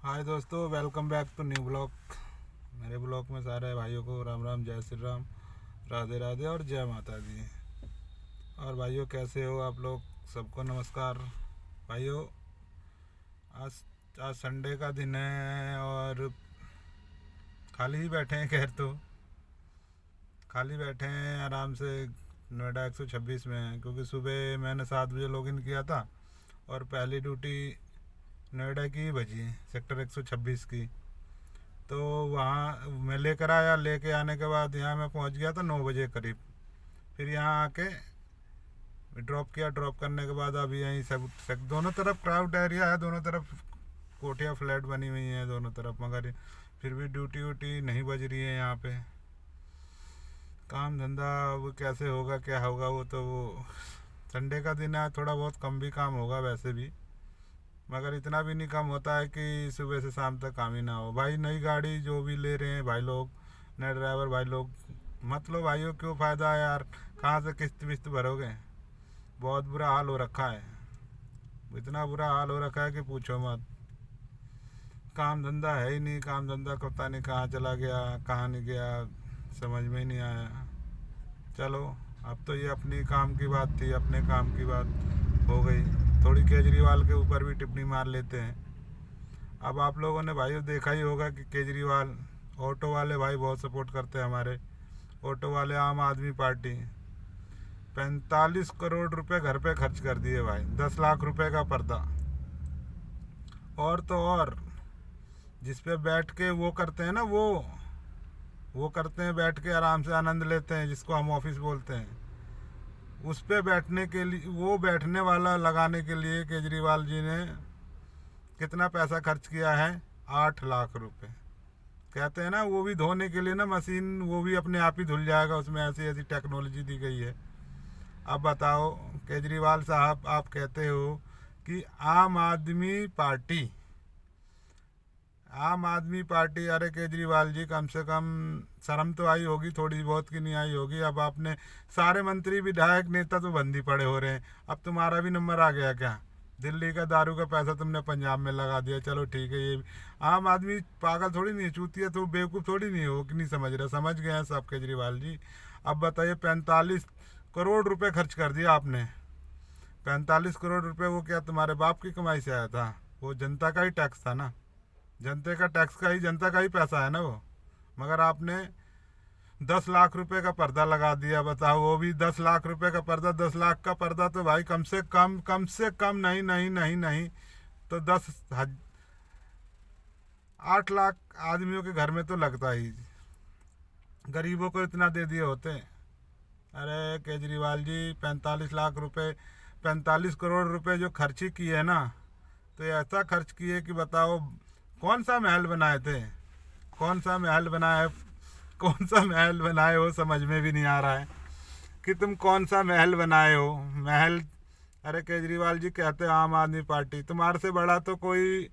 हाय दोस्तों, welcome back to new blog. मेरे blog में सारे भाइयों को राम राम, जय श्री राम, राधे राधे और जय माता दी। और भाइयों, कैसे हो आप लोग? सबको नमस्कार। भाइयों, आज आज संडे का दिन है और खाली ही बैठे हैं। खैर तो खाली बैठे हैं आराम से। नोएडा 126 में हैं, क्योंकि सुबह मैंने 7 बजे लॉगिन किया था और पहली ड्यूटी नोएडा की ही बजी, सेक्टर 126 की। तो वहाँ मैं लेकर आया, लेके आने के बाद यहाँ मैं पहुँच गया था 9 बजे करीब। फिर यहाँ आके ड्रॉप किया। ड्रॉप करने के बाद अभी यहीं सब दोनों तरफ क्राउड एरिया है, दोनों तरफ कोठियाँ फ्लैट बनी हुई हैं दोनों तरफ, मगर फिर भी ड्यूटी व्यूटी नहीं बज रही है यहाँ पे। काम धंधा वो कैसे होगा, क्या होगा, वो तो वो संडे का दिन है, थोड़ा बहुत कम भी काम होगा वैसे भी, मगर इतना भी नहीं कम होता है कि सुबह से शाम तक काम ही ना हो। भाई, नई गाड़ी जो भी ले रहे हैं भाई लोग, नए ड्राइवर भाई लोग, मत लो भाइयों, क्यों फ़ायदा है यार? कहाँ से किस्त विस्त भरोगे? बहुत बुरा हाल हो रखा है, इतना बुरा हाल हो रखा है कि पूछो मत। काम धंधा है ही नहीं, काम धंधा पता नहीं कहाँ चला गया, कहाँ नहीं गया, समझ में ही नहीं आया। चलो, अब तो ये अपनी काम की बात थी, अपने काम की बात हो गई। थोड़ी केजरीवाल के ऊपर भी टिप्पणी मार लेते हैं। अब आप लोगों ने भाई देखा ही होगा कि केजरीवाल, ऑटो वाले भाई बहुत सपोर्ट करते हैं हमारे। ऑटो वाले, आम आदमी पार्टी 45 करोड़ रुपए घर पे खर्च कर दिए भाई, 10 लाख रुपए का पर्दा। और तो और, जिस पे बैठ के वो करते हैं ना, वो करते हैं, बैठ के आराम से आनंद लेते हैं, जिसको हम ऑफिस बोलते हैं, उस पे बैठने के लिए, वो बैठने वाला लगाने के लिए केजरीवाल जी ने कितना पैसा खर्च किया है? 8 लाख रुपए। कहते हैं ना, वो भी धोने के लिए ना मशीन, वो भी अपने आप ही धुल जाएगा, उसमें ऐसी ऐसी टेक्नोलॉजी दी गई है। अब बताओ केजरीवाल साहब, आप कहते हो कि आम आदमी पार्टी, आम आदमी पार्टी, अरे केजरीवाल जी, कम से कम शर्म तो आई होगी थोड़ी बहुत, की नहीं आई होगी? अब आपने सारे मंत्री विधायक नेता तो बंदी पड़े हो रहे हैं, अब तुम्हारा भी नंबर आ गया क्या? दिल्ली का दारू का पैसा तुमने पंजाब में लगा दिया, चलो ठीक है। ये आम आदमी पागल थोड़ी नहीं है, चूतिया तो बेवकूफ़ थोड़ी नहीं हो कि नहीं समझ रहे, समझ गए हैं सब केजरीवाल जी। अब बताइए, 45 करोड़ रुपए खर्च कर दिया आपने। 45 करोड़ रुपए वो क्या तुम्हारे बाप की कमाई से आया था? वो जनता का ही टैक्स था ना, जनता का टैक्स का ही, जनता का ही पैसा है ना वो। मगर आपने 10 लाख रुपए का पर्दा लगा दिया। बताओ, वो भी 10 लाख रुपए का पर्दा। 10 लाख का पर्दा तो भाई कम से कम नहीं नहीं नहीं नहीं तो 8 लाख आदमियों के घर में तो लगता ही। गरीबों को इतना दे दिए होते। अरे केजरीवाल जी, 45 लाख रुपए, 45 करोड़ रुपए जो खर्ची किए है ना, तो ये ऐसा खर्च किए कि बताओ, कौन सा महल बनाए थे? कौन सा महल बनाया? कौन सा महल बनाए हो, समझ में भी नहीं आ रहा है कि तुम कौन सा महल बनाए हो। महल, अरे केजरीवाल जी कहते हैं आम आदमी पार्टी, तुम्हारे से बड़ा तो कोई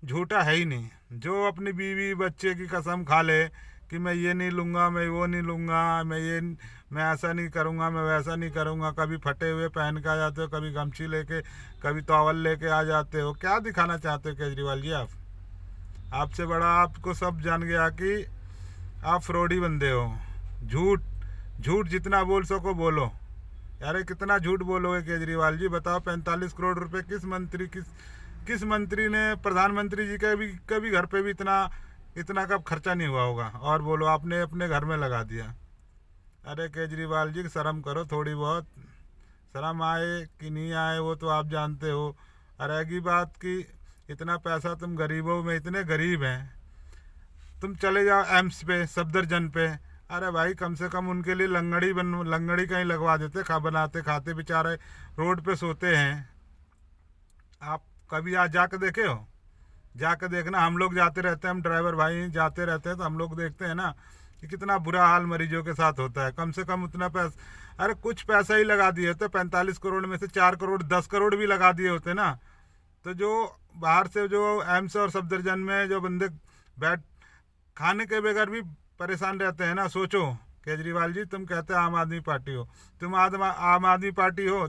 झूठा है ही नहीं। जो अपनी बीवी बच्चे की कसम खा ले कि मैं ये नहीं लूँगा, मैं वो नहीं लूँगा, मैं ऐसा नहीं करूँगा, मैं वैसा नहीं करूँगा। कभी फटे हुए पहन के आ जाते हो, कभी गमछी लेके, कभी टॉवल लेके आ जाते हो। क्या दिखाना चाहते हो केजरीवाल जी आप? आपसे बड़ा आपको सब जान गया कि आप फ्रॉडी बंदे हो। झूठ, झूठ जितना बोल सको बोलो। अरे कितना झूठ बोलोगे केजरीवाल जी? बताओ, 45 करोड़ रुपए किस मंत्री ने, प्रधानमंत्री जी के भी कभी घर पे भी इतना इतना का खर्चा नहीं हुआ होगा, और बोलो आपने अपने घर में लगा दिया। अरे केजरीवाल जी, शर्म करो थोड़ी बहुत। शर्म आए कि नहीं आए वो तो आप जानते हो। और रहेगी बात कि इतना पैसा तुम गरीबों में, इतने गरीब हैं, तुम चले जाओ एम्स पे, सफदरजंग पे। अरे भाई, कम से कम उनके लिए लंगड़ी कहीं लगवा देते, बनाते खाते बेचारे रोड पे सोते हैं। आप कभी आज जाके देखे हो? जाके देखना, हम लोग जाते रहते हैं, हम ड्राइवर भाई जाते रहते हैं, तो हम लोग देखते हैं ना कि कितना बुरा हाल मरीजों के साथ होता है। कम से कम उतना पैसा, अरे कुछ पैसा ही लगा दिए होते, 45 करोड़ में से 4 करोड़, 10 करोड़ भी लगा दिए होते ना, तो जो बाहर से, जो एम्स और सफदरजंग में जो बंदे बैठ खाने के बगैर भी परेशान रहते हैं ना, सोचो। केजरीवाल जी, तुम कहते हो आम आदमी पार्टी हो, तुम आम आदमी पार्टी हो,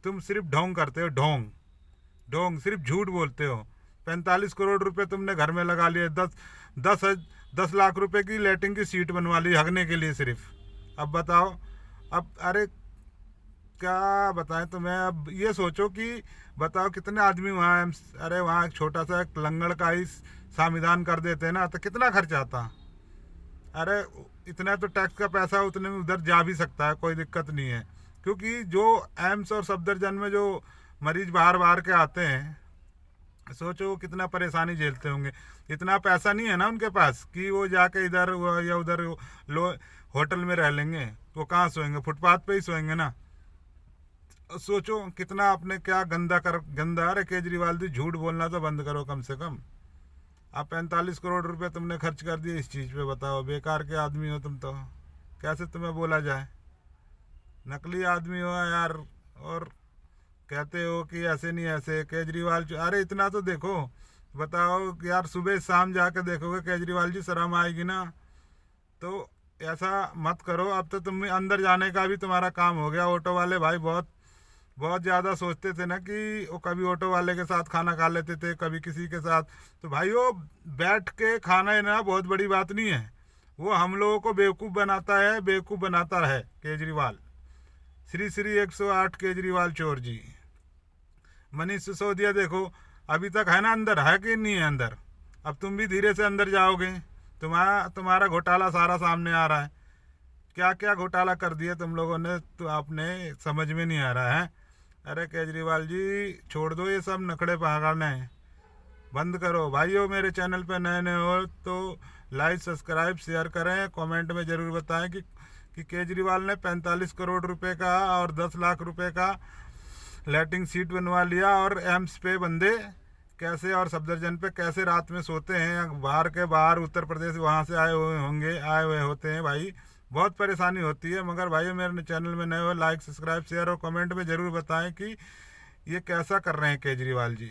तुम सिर्फ ढोंग करते हो, ढोंग ढोंग, सिर्फ झूठ बोलते हो। 45 करोड़ रुपए तुमने घर में लगा लिए, 10 लाख रुपए की लैट्रिन की सीट बनवा ली हगने के लिए सिर्फ। अब बताओ, अब अरे क्या बताएं तुम्हें। अब ये सोचो कि बताओ कितने आदमी वहाँ, अरे वहाँ एक छोटा सा एक लंगड़ का ही संविधान कर देते ना तो कितना खर्च आता। अरे इतना तो टैक्स का पैसा उतने में उधर जा भी सकता है, कोई दिक्कत नहीं है। क्योंकि जो एम्स और सफदरजंग में जो मरीज बाहर बाहर के आते हैं, सोचो वो कितना परेशानी झेलते होंगे। इतना पैसा नहीं है ना उनके पास कि वो जाके इधर या उधर लो होटल में रह लेंगे। वो कहाँ सोएंगे, फुटपाथ पे ही सोएंगे ना। सोचो कितना आपने क्या गंदा। अरे केजरीवाल जी झूठ बोलना तो बंद करो कम से कम। आप 45 करोड़ रुपए तुमने खर्च कर दिए इस चीज़ पे, बताओ बेकार के आदमी हो तुम तो, कैसे तुम्हें बोला जाए, नकली आदमी हो यार। और कहते हो कि ऐसे नहीं ऐसे केजरीवाल, अरे इतना तो देखो, बताओ यार सुबह शाम जाके देखोगे केजरीवाल जी, शर्म आएगी ना। तो ऐसा मत करो। अब तो तुम अंदर जाने का भी तुम्हारा काम हो गया। ऑटो वाले भाई बहुत बहुत ज़्यादा सोचते थे ना कि वो कभी ऑटो वाले के साथ खाना खा लेते थे, कभी किसी के साथ। तो भाई वो बैठ के खाना है ना बहुत बड़ी बात नहीं है। वो हम लोगों को बेवकूफ़ बनाता है, बेवकूफ़ बनाता है केजरीवाल। श्री श्री 108 केजरीवाल चोर जी। मनीष सिसोदिया देखो अभी तक है ना अंदर, है कि नहीं है अंदर। अब तुम भी धीरे से अंदर जाओगे, तुम्हारा घोटाला सारा सामने आ रहा है। क्या क्या घोटाला कर दिए तुम लोगों ने, तो आपने समझ में नहीं आ रहा है। अरे केजरीवाल जी छोड़ दो ये सब नखड़े पहाड़ने, बंद करो। भाइयों मेरे चैनल पे नए नए हो तो लाइक सब्सक्राइब शेयर करें, कमेंट में ज़रूर बताएं कि केजरीवाल ने 45 करोड़ रुपए का और 10 लाख रुपए का लैट्रिन सीट बनवा लिया, और एम्स पे बंदे कैसे और सफदरजंग पे कैसे रात में सोते हैं। बाहर के बाहर उत्तर प्रदेश वहाँ से आए हुए होते हैं भाई, बहुत परेशानी होती है। मगर भाई मेरे चैनल में नए हो, लाइक सब्सक्राइब शेयर और कमेंट में ज़रूर बताएं कि ये कैसा कर रहे हैं केजरीवाल जी।